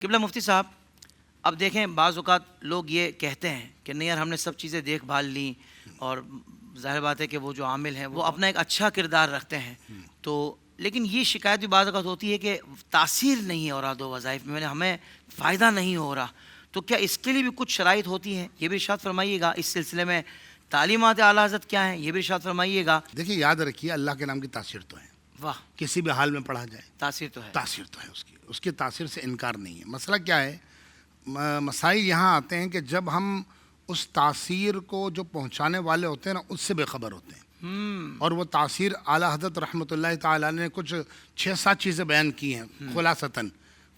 قبلہ مفتی صاحب، اب دیکھیں بعض اوقات لوگ یہ کہتے ہیں کہ نہیں یار ہم نے سب چیزیں دیکھ بھال لیں، اور ظاہر بات ہے کہ وہ جو عامل ہیں وہ اپنا ایک اچھا کردار رکھتے ہیں، تو لیکن یہ شکایت بھی بعض اوقات ہوتی ہے کہ تاثیر نہیں ہے اوراد و وظائف میں، ہمیں فائدہ نہیں ہو رہا، تو کیا اس کے لیے بھی کچھ شرائط ہوتی ہیں؟ یہ بھی ارشاد فرمائیے گا۔ اس سلسلے میں تعلیمات اعلیٰ حضرت کیا ہیں یہ بھی ارشاد فرمائیے گا۔ دیکھیے، یاد رکھیے اللہ کے نام کی تاثیر تو ہے، واہ، کسی بھی حال میں پڑھا جائے تاثیر تو ہے، تاثیر تو ہے، اس کی تاثیر سے انکار نہیں ہے۔ مسئلہ کیا ہے، مسائل یہاں آتے ہیں کہ جب ہم اس تاثیر کو جو پہنچانے والے ہوتے ہیں نا اس سے بے خبر ہوتے ہیں، اور وہ تاثیر اعلیٰ حضرت رحمۃ اللہ تعالیٰ نے کچھ 6-7 چیزیں بیان کی ہیں،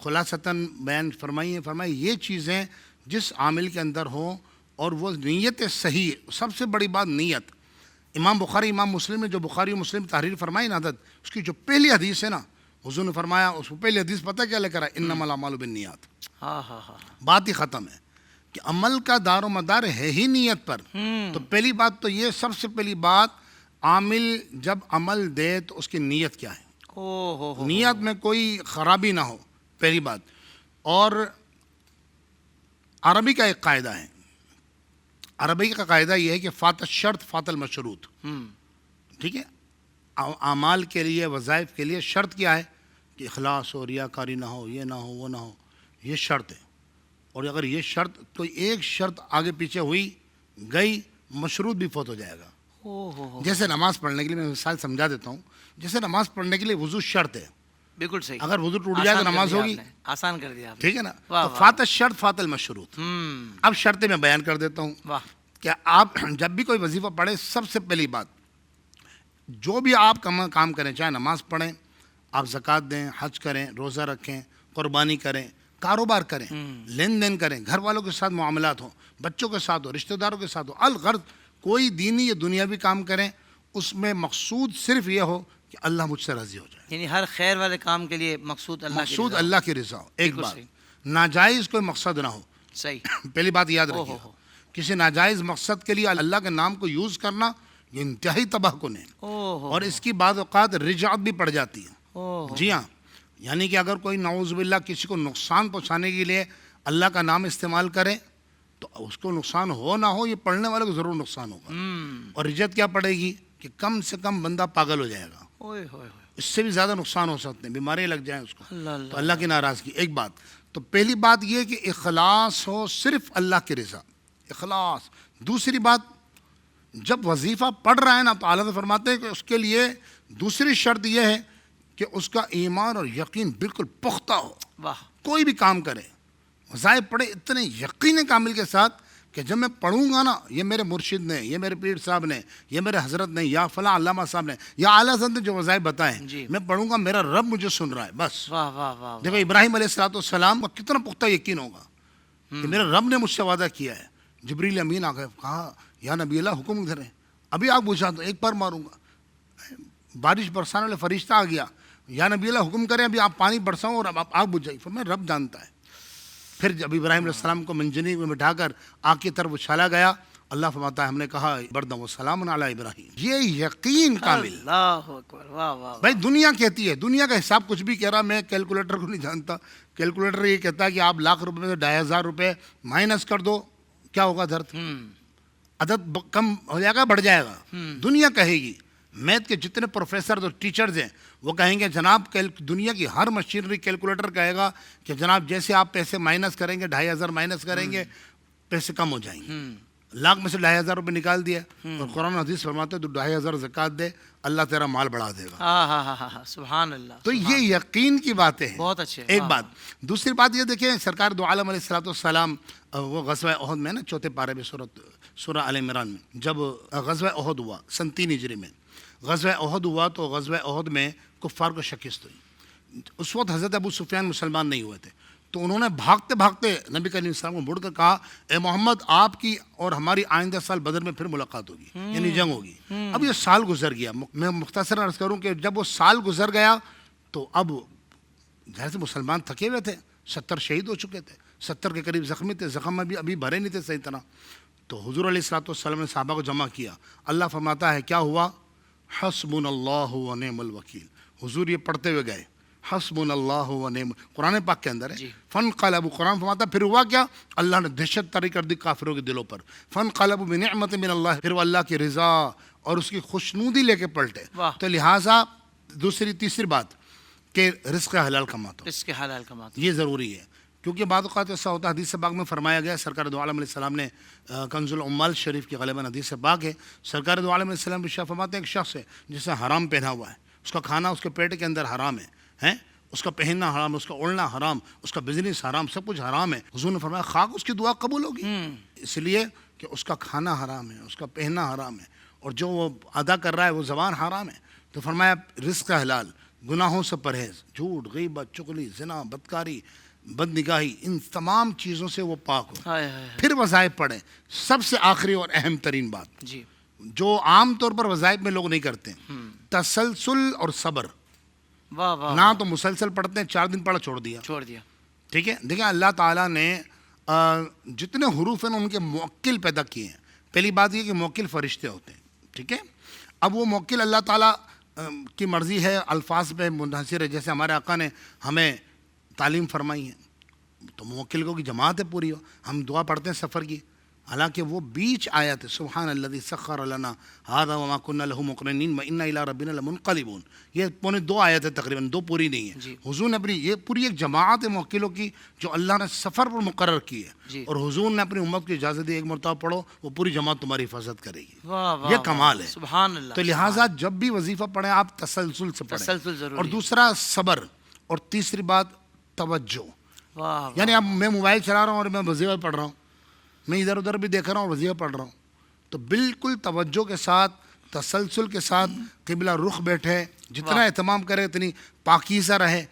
خلاصتاً بیان فرمائی یہ چیزیں جس عامل کے اندر ہوں اور وہ نیت صحیح، سب سے بڑی بات نیت۔ امام بخاری امام مسلم نے جو بخاری و مسلم تحریر فرمائی نا حضرت، اس کی جو پہلی حدیث ہے نا، حضور نے فرمایا، اس کو پہلی حدیث پتہ کیا لے کر آئے، انما الاعمال بالنیات۔ بات ہی ختم ہے کہ عمل کا دار و مدار ہے ہی نیت پر۔ تو پہلی بات تو یہ، سب سے پہلی بات، عامل جب عمل دے تو اس کی نیت کیا ہے، نیت میں کوئی خرابی نہ ہو، پہلی بات۔ اور عربی کا ایک قاعدہ ہے، عربی کا قاعدہ یہ ہے کہ فات الشرط فات المشروط، ٹھیک ہے؟ اعمال کے لیے، وظائف کے لیے شرط کیا ہے کہ اخلاص ہو، ریاکاری نہ ہو، یہ نہ ہو، وہ نہ ہو، یہ شرط ہے۔ اور اگر یہ شرط، تو ایک شرط آگے پیچھے ہوئی گئی، مشروط بھی فوت ہو جائے گا۔ جیسے نماز پڑھنے کے لیے، میں مثال سمجھا دیتا ہوں، جیسے نماز پڑھنے کے لیے وضو شرط ہے، بالکل صحیح، اگر وضو ٹوٹ جائے تو نماز ہوگی؟ آسان کر دیا، ٹھیک ہے نا؟ تو فات الشرط فات المشروط۔ اب شرطیں میں بیان کر دیتا ہوں کہ آپ جب بھی کوئی وظیفہ پڑھیں، سب سے پہلی بات، جو بھی آپ کام کریں، چاہے نماز پڑھیں، آپ زکوٰۃ دیں، حج کریں، روزہ رکھیں، قربانی کریں، کاروبار کریں، لین دین کریں، گھر والوں کے ساتھ معاملات ہوں، بچوں کے ساتھ ہو، رشتہ داروں کے ساتھ ہو، الغرض کوئی دینی یا دنیاوی کام کریں، اس میں مقصود صرف یہ ہو کہ اللہ مجھ سے راضی ہو جائے، یعنی ہر خیر والے کام کے لیے مقصود اللہ کی رضا ہو۔ ایک بات، ناجائز کوئی مقصد نہ ہو، صحیح، پہلی بات یاد رکھیے۔ کسی ناجائز مقصد کے لیے اللہ کے نام کو یوز کرنا یہ انتہائی تباہ کن ہے، اور اس کی بعض اوقات رجعت بھی پڑ جاتی ہے۔ جی ہاں، یعنی کہ اگر کوئی نعوذ باللہ کسی کو نقصان پہنچانے کے لیے اللہ کا نام استعمال کرے تو اس کو نقصان ہو نہ ہو، یہ پڑھنے والے کو ضرور نقصان ہوگا، اور رجعت کیا پڑے گی کہ کم سے کم بندہ پاگل ہو جائے گا، اس سے بھی زیادہ نقصان ہو سکتے ہیں، بیماریاں لگ جائیں اس کو، تو اللہ کی ناراضگی۔ ایک بات تو پہلی بات یہ کہ اخلاص ہو، صرف اللہ کی رضا، اخلاص۔ دوسری بات، جب وظیفہ پڑھ رہا ہے نا تو اعلیٰ فرماتے ہیں کہ اس کے لیے دوسری شرط یہ ہے کہ اس کا ایمان اور یقین بالکل پختہ ہو۔ کوئی بھی کام کرے، وظائف پڑھے اتنے یقین کامل کے ساتھ کہ جب میں پڑھوں گا نا، یہ میرے مرشد نے، یہ میرے پیر صاحب نے، یہ میرے حضرت نے، یا فلاں علامہ صاحب نے، یا اعلیٰ حضرت نے جو وظائف بتائے ہیں، میں پڑھوں گا، میرا رب مجھے سن رہا ہے، بس۔ دیکھو ابراہیم علیہ السلام کا کتنا پختہ یقین ہوگا کہ میرے رب نے مجھ سے وعدہ کیا ہے۔ جبریل امین آ گئے، کہا یا نبی اللہ حکم کریں، ابھی آگ بجھا دو، ایک بار ماروں گا۔ بارش برسانے والے فرشتہ آ گیا، یا نبی اللہ حکم کریں ابھی آپ پانی برساؤں اور اب آپ آگ بجھ جائے، فرمایا رب جانتا ہے۔ پھر جب ابراہیم علیہ السلام کو منجنیق میں بٹھا کر آگ کی طرف اچھالا گیا، اللہ فرماتا ہے ہم نے کہا بردم و سلام علی ابراہیم۔ یہ یقین کامل۔ بھائی دنیا کہتی ہے، دنیا کا حساب کچھ بھی کہہ رہا، میں کیلکولیٹر کو نہیں جانتا، کیلکولیٹر یہ کہتا ہے کہ آپ لاکھ روپے میں سے 2500 روپے مائنس کر دو، کیا ہوگا درد؟ عدد کم ہو جائے گا، بڑھ جائے گا۔ دنیا کہے گی، میتھ کے جتنے پروفیسر اور ٹیچرز ہیں وہ کہیں گے جناب، دنیا کی ہر مشینری کیلکولیٹر کہے گا کہ جناب جیسے آپ پیسے مائنس کریں گے، 2500 مائنس کریں گے، پیسے کم ہو جائیں گے۔ لاکھ میں سے 2500 روپے نکال دیا، اور قرآن حدیث فرماتے تو 2500 زکوٰۃ دے، اللہ تیرا مال بڑھا دے گا۔ سبحان اللہ۔ تو یہ یقین کی باتیں ہیں، بہت اچھے۔ ایک بات۔ دوسری بات یہ دیکھیں، سرکار دو عالم علیہ السلام وہ غزوہ احد میں نا، چوتھے پارے میں سورہ آل عمران میں، جب غزوہ احد ہوا سن 3 ہجری میں، غزوہ احد ہوا تو غزوہ احد میں کفار کو شکست ہوئی۔ اس وقت حضرت ابو سفیان مسلمان نہیں ہوئے تھے، تو انہوں نے بھاگتے بھاگتے نبی کریم السلام کو مڑ کر کہا، اے محمد، آپ کی اور ہماری آئندہ سال بدر میں پھر ملاقات ہوگی، یعنی جنگ ہوگی۔ اب یہ سال گزر گیا، میں مختصر عرض کروں کہ جب وہ سال گزر گیا تو اب ظاہر سے مسلمان تھکے ہوئے تھے، 70 شہید ہو چکے تھے، 70 کے قریب زخمی تھے، زخم میں بھی ابھی بھرے نہیں تھے صحیح طرح۔ تو حضور علیہ السلام نے صحابہ کو جمع کیا، اللہ فرماتا ہے کیا ہوا، حسبنا اللہ و نعم الوکیل۔ حضور یہ پڑھتے ہوئے گئے، حسبنا اللہ و نعم، قرآن پاک کے اندر ہے. جی. فانقلبوا، قرآن فرماتا پھر ہوا کیا؟ اللہ نے دہشت طاری کر دی کافروں کے دلوں پر. فانقلبوا بنعمت من اللہ، پھر وہ اللہ کی رضا اور اس کی خوشنودی لے کے پلٹے. تو لہٰذا دوسری تیسری بات کہ رزق حلال کماتا ہو، رزق حلال کماتا یہ ضروری ہے. کیونکہ بعض اوقات ایسا ہوتا ہے، حدیث پاک میں فرمایا گیا، سرکار دو عالم علیہ السلام نے کنز العمال شریف کی غالباً حدیث پاک ہے، سرکار دو عالم علیہ السلام ارشاد فرماتے ہیں ایک شخص ہے جس نے حرام پہنا ہوا ہے، اس کا کھانا اس کے پیٹ کے اندر حرام ہے، اس کا پہننا حرام، اس کا اوڑھنا حرام، اس کا بزنس حرام، سب کچھ حرام ہے. حضور نے فرمایا خاک اس کی دعا قبول ہوگی، اس لیے کہ اس کا کھانا حرام ہے، اس کا پہننا حرام ہے، اور جو وہ ادا کر رہا ہے وہ زبان حرام ہے. تو فرمایا رزق حلال، گناہوں سے پرہیز، جھوٹ، غیبت، چغلی، زنا، بدکاری، بد نگاہی، ان تمام چیزوں سے وہ پاک ہو. پھر وظائف پڑھیں. سب سے آخری اور اہم ترین بات جی جو عام طور پر وظائف میں لوگ نہیں کرتے، تسلسل اور صبر. واہ واہ، نہ تو مسلسل پڑھتے ہیں، 4 دن پڑھا چھوڑ دیا. ٹھیک ہے. دیکھیں اللہ تعالیٰ نے جتنے حروف ہیں ان کے موکل پیدا کیے ہیں. پہلی بات یہ کہ موکل فرشتے ہوتے ہیں. ٹھیک ہے. اب وہ موکل اللہ تعالیٰ کی مرضی ہے، الفاظ پہ منحصر ہے. جیسے ہمارے آقا نے ہمیں تعلیم فرمائی ہے تو موکل کو کی جماعت ہے پوری ہو. ہم دعا پڑھتے ہیں سفر کی، حالانکہ وہ بیچ آیت ہے، سبحان الذی سخر لنا ھذا وما كنا له مقرنین وانا الی ربنا لمنقلبون. یہ پونے 2 آیت ہے تقریباً، 2 پوری نہیں ہے. حضور نے اپنی یہ پوری ایک جماعت ہے موکلوں کی جو اللہ نے سفر پر مقرر کی ہے، اور حضور نے اپنی امت کو اجازت دی ایک مرتبہ پڑھو، وہ پوری جماعت تمہاری حفاظت کرے گی. یہ کمال ہے. سبحان اللہ. تو لہٰذا جب بھی وظیفہ پڑھیں آپ تسلسل سے پڑھیں. اور دوسرا صبر، اور تیسری بات توجہ. یعنی اب میں موبائل چلا رہا ہوں اور میں وظیفہ پڑھ رہا ہوں، میں ادھر ادھر بھی دیکھ رہا ہوں اور وظیفہ پڑھ رہا ہوں، تو بالکل توجہ کے ساتھ، تسلسل کے ساتھ قبلہ رخ بیٹھے، جتنا اہتمام کرے اتنی پاکیزہ رہے،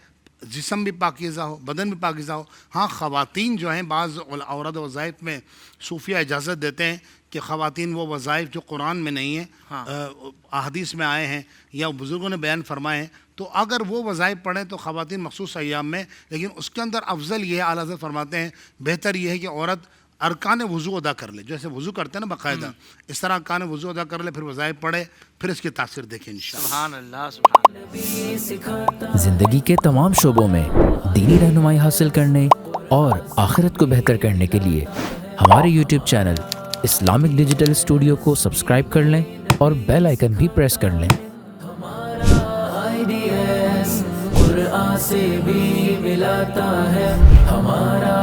جسم بھی پاکیزہ ہو، بدن بھی پاکیزہ ہو. ہاں خواتین جو ہیں بعض عورت وظائف میں صوفیہ اجازت دیتے ہیں کہ خواتین وہ وظائف جو قرآن میں نہیں ہیں، احادیث میں آئے ہیں یا بزرگوں نے بیان فرمائے ہیں، تو اگر وہ وظائف پڑھیں تو خواتین مخصوص ایام میں. لیکن اس کے اندر افضل یہ ہے، اعلیٰ حضرت فرماتے ہیں بہتر یہ ہے کہ عورت ارکان وضو ادا کر لے، جیسے وضو کرتے ہیں نا باقاعدہ، اس طرح ارکان وضو ادا کر لے، پھر وظائف پڑھے، پھر اس کی تاثیر دیکھیں انشاءاللہ. سبحان اللہ. سبحان اللہ. زندگی کے تمام شعبوں میں دینی رہنمائی حاصل کرنے اور آخرت کو بہتر کرنے کے لیے ہمارے YouTube channel Islamic digital studio کو سبسکرائب کر لیں اور بیل آئیکن بھی پریس کر لیں. قرآن سے بھی ملاتا ہے ہمارا